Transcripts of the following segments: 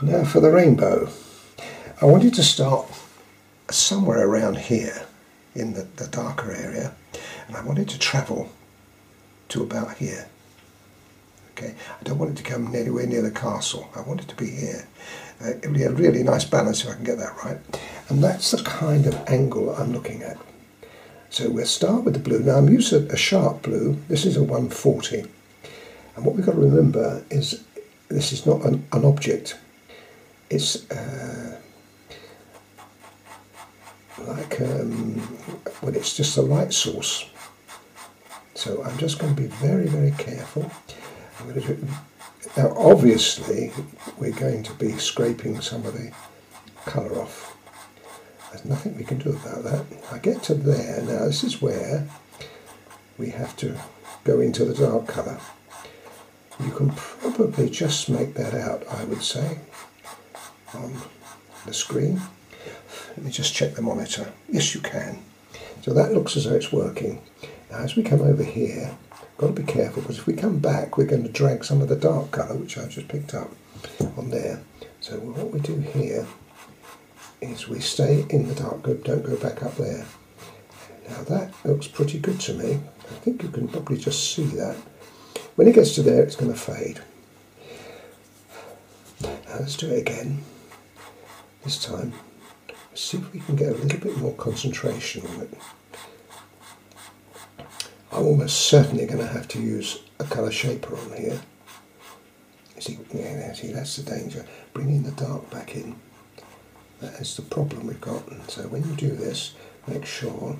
Now for the rainbow, I wanted to start somewhere around here in the darker area, and I wanted to travel to about here. Okay, I don't want it to come anywhere near the castle. I want it to be here. It would be a really nice balance if I can get that right. And that's the kind of angle I'm looking at. So we'll start with the blue. Now I'm using a sharp blue. This is a 140. And what we've got to remember is this is not an object. It's well, it's just a light source. So I'm just going to be very, very careful. I'm going to do, now obviously we're going to be scraping some of the colour off. There's nothing we can do about that. I get to there, now this is where we have to go into the dark colour. You can probably just make that out, I would say, on the screen. Let me just check the monitor. Yes, you can. So that looks as though it's working. Now as we come over here, got to be careful, because if we come back we're going to drag some of the dark colour, which I've just picked up, on there. So what we do here is we stay in the dark, don't go back up there. Now that looks pretty good to me. I think you can probably just see that. When it gets to there, it's going to fade. Now let's do it again. This time, let's see if we can get a little bit more concentration on it. I'm almost certainly going to have to use a colour shaper on here. See, yeah, see, that's the danger. Bringing the dark back in. That is the problem we've got. And so when you do this, make sure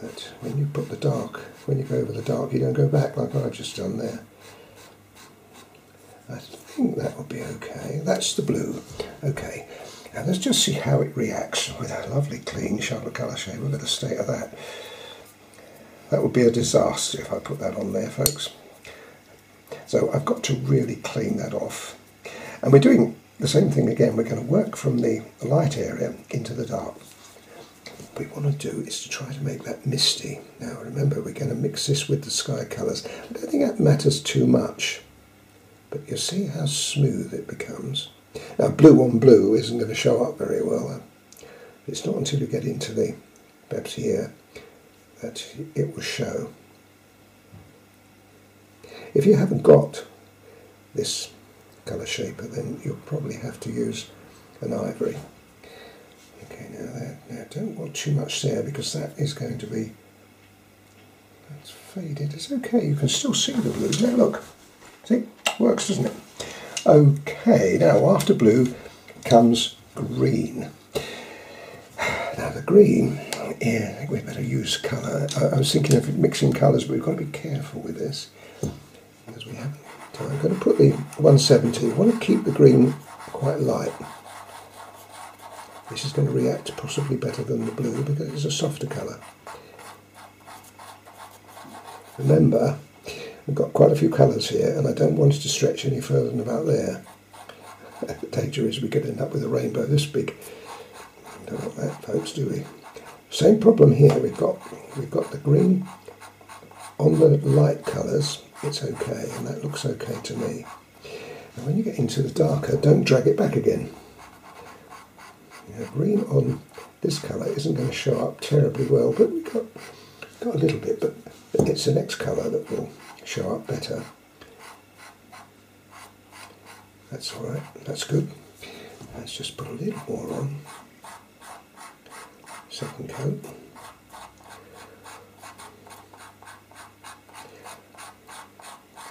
that when you put the dark, when you go over the dark, you don't go back like I've just done there. I think that will be okay. That's the blue. Okay. Now let's just see how it reacts with a lovely clean sharper colour shaper. Look at the state of that. That would be a disaster if I put that on there, folks. So I've got to really clean that off. And we're doing the same thing again. We're going to work from the light area into the dark. What we want to do is to try to make that misty. Now remember, we're going to mix this with the sky colours. I don't think that matters too much. But you see how smooth it becomes. Now blue on blue isn't going to show up very well. It's not until you get into the, perhaps here, that it will show. If you haven't got this colour shaper, then you'll probably have to use an ivory. Okay, now don't want too much there, because that is going to be, that's faded. It's okay, you can still see the blue. Now look, see, works, doesn't it? Okay, now after blue comes green. Now the green, yeah, I think we better use colour. I was thinking of mixing colours, but we've got to be careful with this, because we haven't. So I'm going to put the 170. I want to keep the green quite light. This is going to react possibly better than the blue because it's a softer colour. Remember, we've got quite a few colours here, and I don't want it to stretch any further than about there. The danger is we could end up with a rainbow this big. Don't want that, folks, do we? Same problem here. We've got the green on the light colours. It's okay, and that looks okay to me. And when you get into the darker, don't drag it back again. Green on this colour isn't going to show up terribly well, but we've got a little bit. But it's the next colour that will show up better. That's all right. That's good. Let's just put a little more on. Second coat.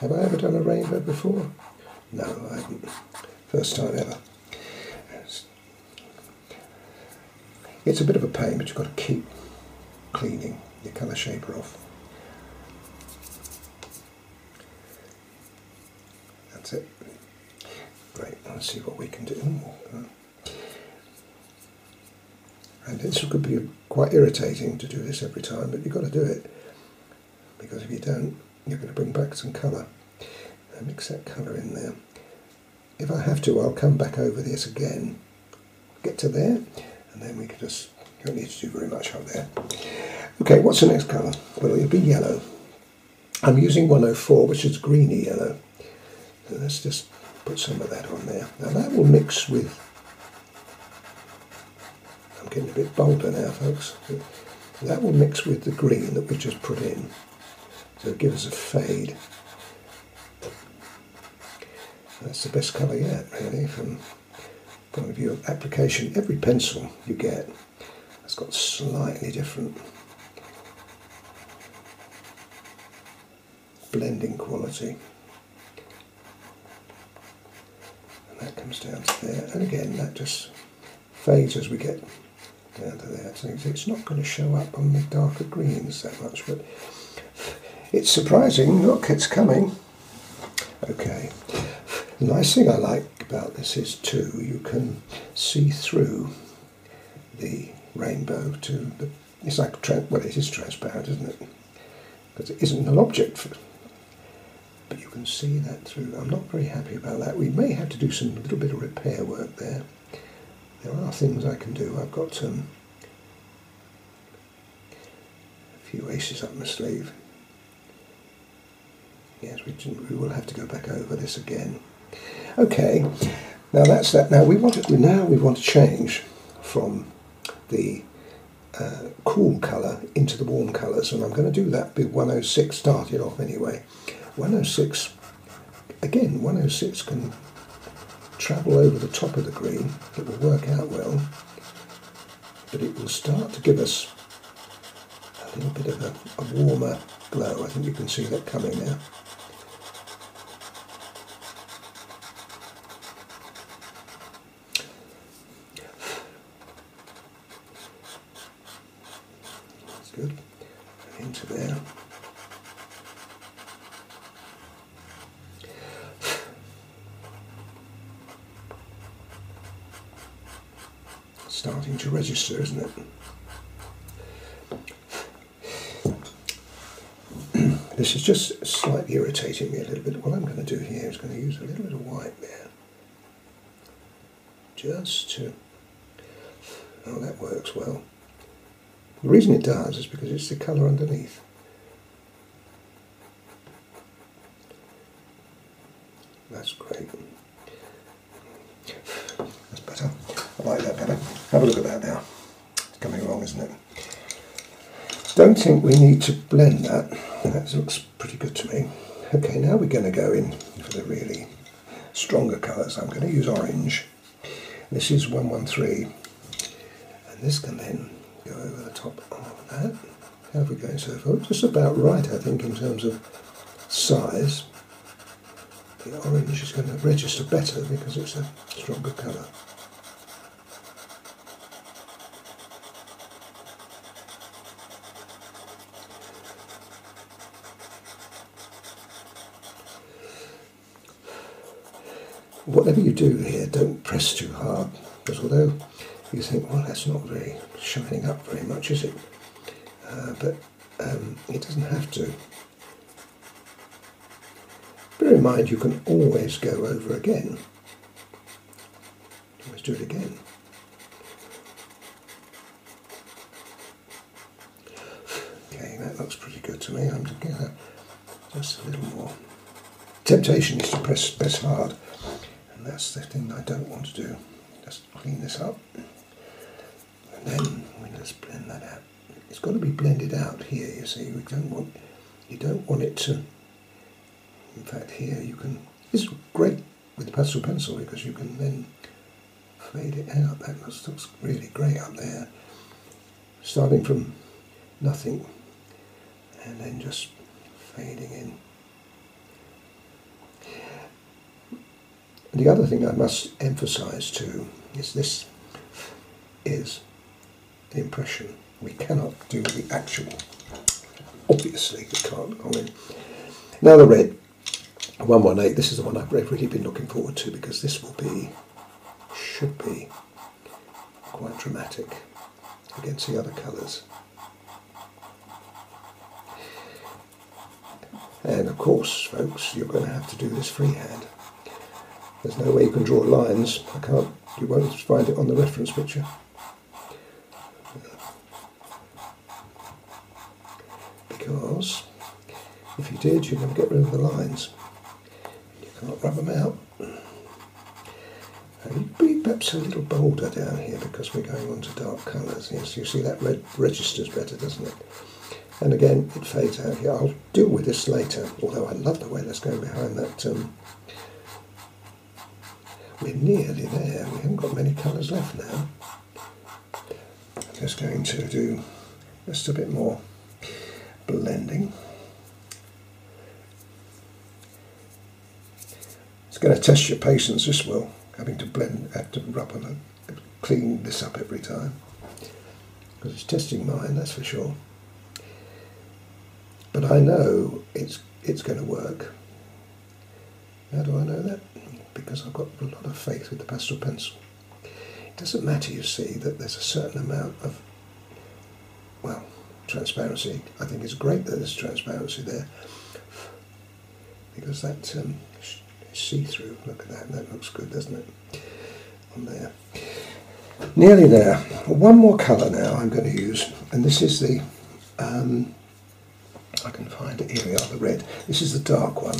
Have I ever done a rainbow before? No, I haven't. First time ever. It's a bit of a pain, but you've got to keep cleaning your colour shaper off. That's it. Great, let's see what we can do. And this could be quite irritating to do this every time, but you've got to do it, because if you don't, you're going to bring back some colour. Now mix that colour in there. If I have to, I'll come back over this again, get to there, and then we can just, you don't need to do very much up there. Okay, what's the next colour? Well, it'll be yellow. I'm using 104, which is greeny yellow. So let's just put some of that on there. Now that will mix with, I'm getting a bit bolder now folks, that will mix with the green that we just put in, so give us a fade. That's the best colour yet really from the point of view of application. Every pencil you get has got slightly different blending quality. And that comes down to there, and again that just fades as we get down to there. So it's not going to show up on the darker greens that much, but it's surprising. Look, it's coming. Okay. The nice thing I like about this is too, you can see through the rainbow to the, it's like, well it is transparent, isn't it? Because it isn't an object, but you can see that through. I'm not very happy about that. We may have to do some little bit of repair work there. There are things I can do. I've got a few aces up my sleeve. Yes, we will have to go back over this again. Okay, now that's that. Now we want to change from the cool colour into the warm colours, and I'm going to do that with 106 started off anyway. 106, again, 106 can travel over the top of the green. It will work out well, but it will start to give us a little bit of a warmer glow. I think you can see that coming now. That's good. Into there. Starting to register, isn't it? This is just slightly irritating me a little bit. What I'm going to do here is going to use a little bit of white there, just to, oh that works well. The reason it does is because it's the colour underneath. That's great. That's better. I like that better. Have a look at that now. It's coming along, isn't it? Don't think we need to blend that. That looks pretty good to me. Okay, now we're going to go in for the really stronger colours. I'm going to use orange. This is 113, and this can then go over the top of that. How are we going so far? Just about right, I think, in terms of size. The orange is going to register better because it's a stronger colour. Whatever you do here, don't press too hard, because although you think, well, that's not very shining up very much, is it? But it doesn't have to. Bear in mind, you can always go over again. Always do it again. Okay, that looks pretty good to me. I'm together just a little more. Temptation is to press hard. That's the thing I don't want to do. Just clean this up, and then we just blend that out. It's got to be blended out here. You see, you don't want it to. In fact, here you can. This is great with the pastel pencil because you can then fade it out. That looks really great up there. Starting from nothing, and then just fading in. The other thing I must emphasise too is this is an impression. We cannot do the actual. Obviously, we can't. Now the red, 118. This is the one I've really been looking forward to because this should be quite dramatic against the other colours. And of course, folks, you're going to have to do this freehand. There's no way you can draw lines. You won't find it on the reference picture. Because if you did, you'd never get rid of the lines. You can't rub them out. And be perhaps a little bolder down here because we're going on to dark colours. Yes, you see that red registers better, doesn't it? And again, it fades out here. I'll deal with this later, although I love the way that's going behind that. We're nearly there. We haven't got many colours left now. I'm just going to do just a bit more blending. It's going to test your patience, this will. Having to blend, have to rub and clean this up every time. Because it's testing mine, that's for sure. But I know it's going to work. How do I know that? Because I've got a lot of faith with the pastel pencil. It doesn't matter, you see, that there's a certain amount of, well, transparency. I think it's great that there's transparency there. Because that see-through, look at that, that looks good, doesn't it? On there. Nearly there. One more colour now I'm going to use, and this is the, I can find it, here we are, the red. This is the dark one.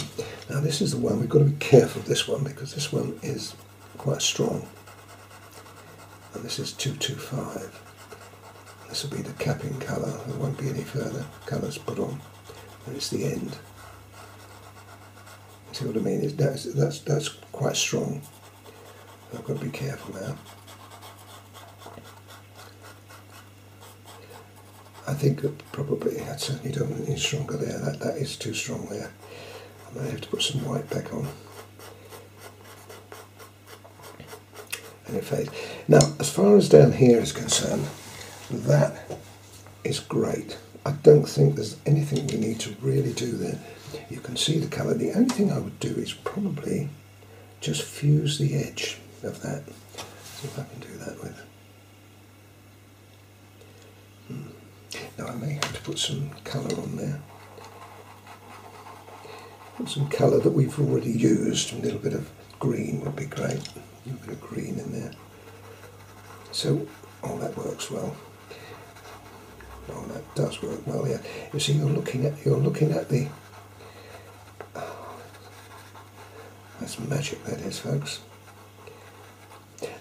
Now this is the one, we've got to be careful of this one because this one is quite strong. And this is 225. This will be the capping colour, there won't be any further colours put on. And it's the end. See what I mean? That's quite strong. I've got to be careful now. I think that probably I certainly don't want any stronger there. That is too strong there. I may have to put some white back on. And it fades. Now, as far as down here is concerned, that is great. I don't think there's anything we need to really do there. You can see the colour. The only thing I would do is probably just fuse the edge of that. See if I can do that with. Now I may have to put some colour on there. Put some colour that we've already used. A little bit of green would be great. A little bit of green in there. So, oh, that works well. Oh, that does work well. Yeah. You see, you're looking at the. Oh, that's magic. That is, folks.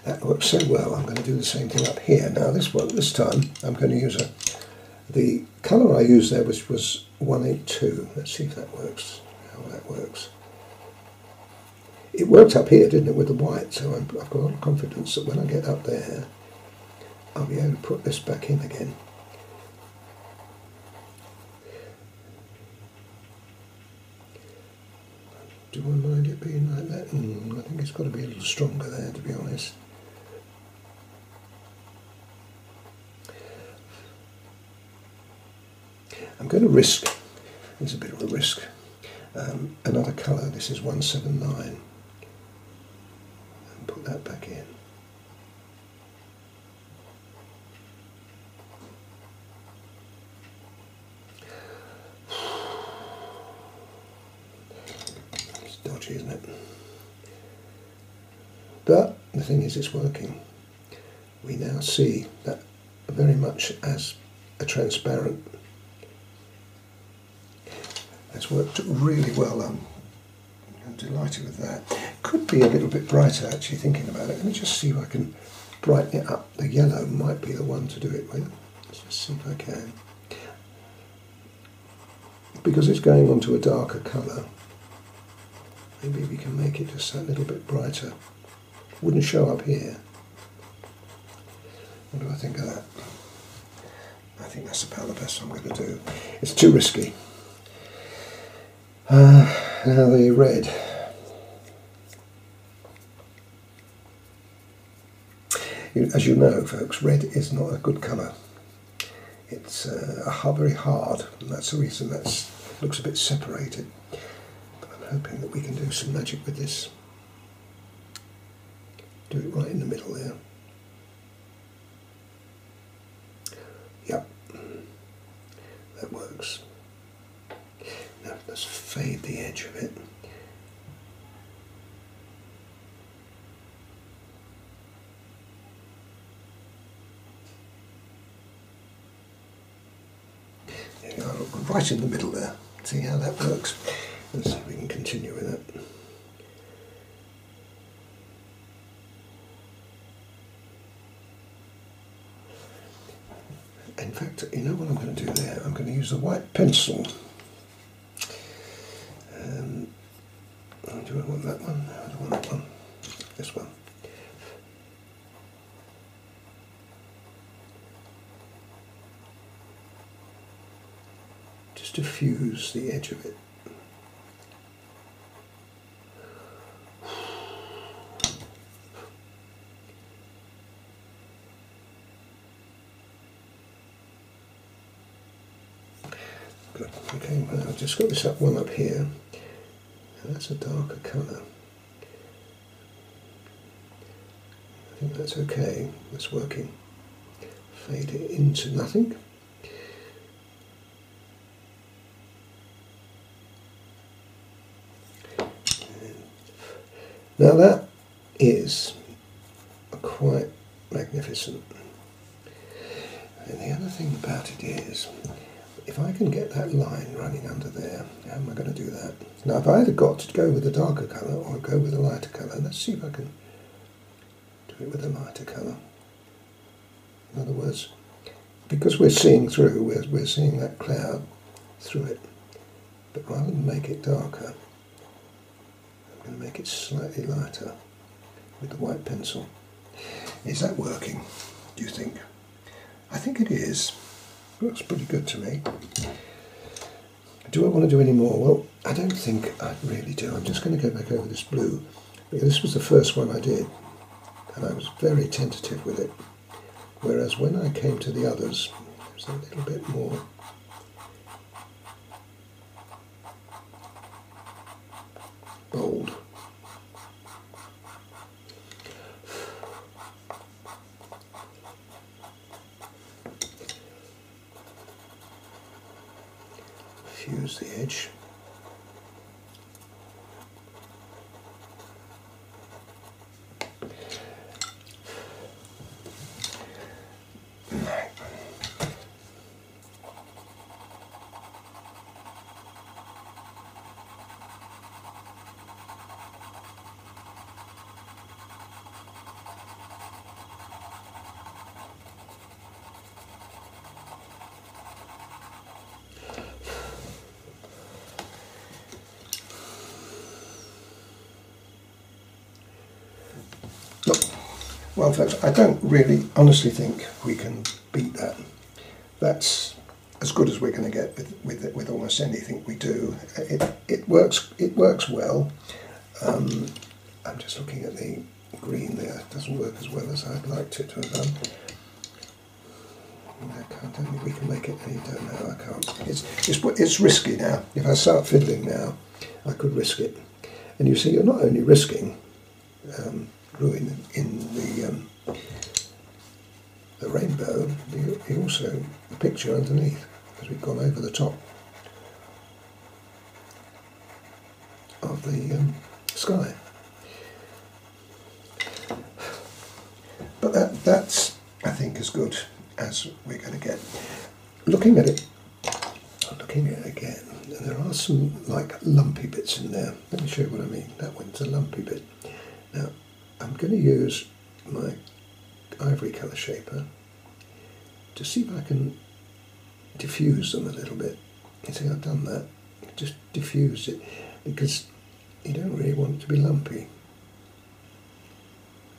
That works so well. I'm going to do the same thing up here. Now, this time I'm going to use the colour I used there, which was 182. Let's see if that works. How that works. It worked up here, didn't it, with the white? So I've got a lot of confidence that when I get up there, I'll be able to put this back in again. Do I mind it being like that? I think it's got to be a little stronger there, to be honest. I'm going to risk, it's a bit of a risk, another colour. This is 179. And put that back in. It's dodgy, isn't it? But the thing is, it's working. We now see that very much as a transparent. It's worked really well. I'm delighted with that. Could be a little bit brighter, actually, thinking about it. Let me just see if I can brighten it up. The yellow might be the one to do it with. Let's just see if I can. Because it's going on to a darker colour, maybe we can make it just that little bit brighter. Wouldn't show up here. What do I think of that? I think that's about the best I'm going to do. It's too risky. Now the red. As you know, folks, red is not a good colour. It's very hard, and that's the reason that looks a bit separated. But I'm hoping that we can do some magic with this. Do it right in the middle there. Yep, that works. Now let's fade the edge of it. There you are, right in the middle there. See how that works? Let's see if we can continue with that. use a white pencil. Do I want that one? I don't want that one. This one. Just diffuse the edge of it. Good. Okay, well, I've just got this one up here. That's a darker colour. I think that's okay. That's working. Fade it into nothing. Now that is quite magnificent. And the other thing about it is, if I can get that line running under there, how am I going to do that? Now I've either got to go with a darker colour or go with a lighter colour. Let's see if I can do it with a lighter colour. In other words, because we're seeing through, we're seeing that cloud through it. But rather than make it darker, I'm going to make it slightly lighter with the white pencil. Is that working, do you think? I think it is. Looks pretty good to me. Do I want to do any more? Well, I don't think I really do. I'm just going to go back over this blue. This was the first one I did, and I was very tentative with it. Whereas when I came to the others, it was a little bit more bold. Fuse the edge. Well, folks, I don't really honestly think we can beat that. That's as good as we're going to get with almost anything we do. It works well. I'm just looking at the green there. It doesn't work as well as I'd liked it to have done. I don't think we can make it any better now. I can't. It's risky now. If I start fiddling now, I could risk it. And you see, you're not only risking ruin in the rainbow, you also the picture underneath, because we've gone over the top of the sky. But that's I think as good as we're going to get. Looking at it again, there are some like lumpy bits in there. Let me show you what I mean. That one's a lumpy bit. Now I'm going to use my ivory colour shaper to see if I can diffuse them a little bit. You see, I've done that. Just diffuse it, because you don't really want it to be lumpy.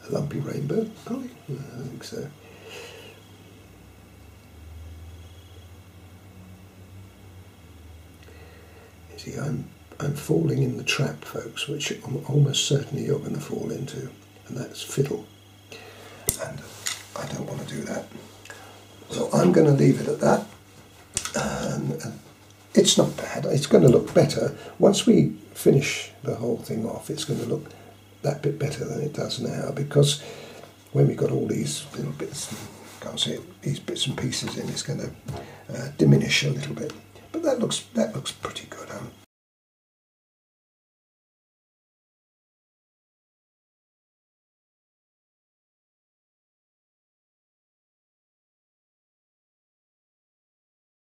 A lumpy rainbow, probably? No, I think so. You see, I'm falling in the trap, folks, which almost certainly you're going to fall into, and that's fiddle. And I don't want to do that. So I'm going to leave it at that. And it's not bad. It's going to look better. Once we finish the whole thing off, it's going to look that bit better than it does now, because when we've got all these little bits, can't see it, these bits and pieces in, it's going to diminish a little bit. But that looks pretty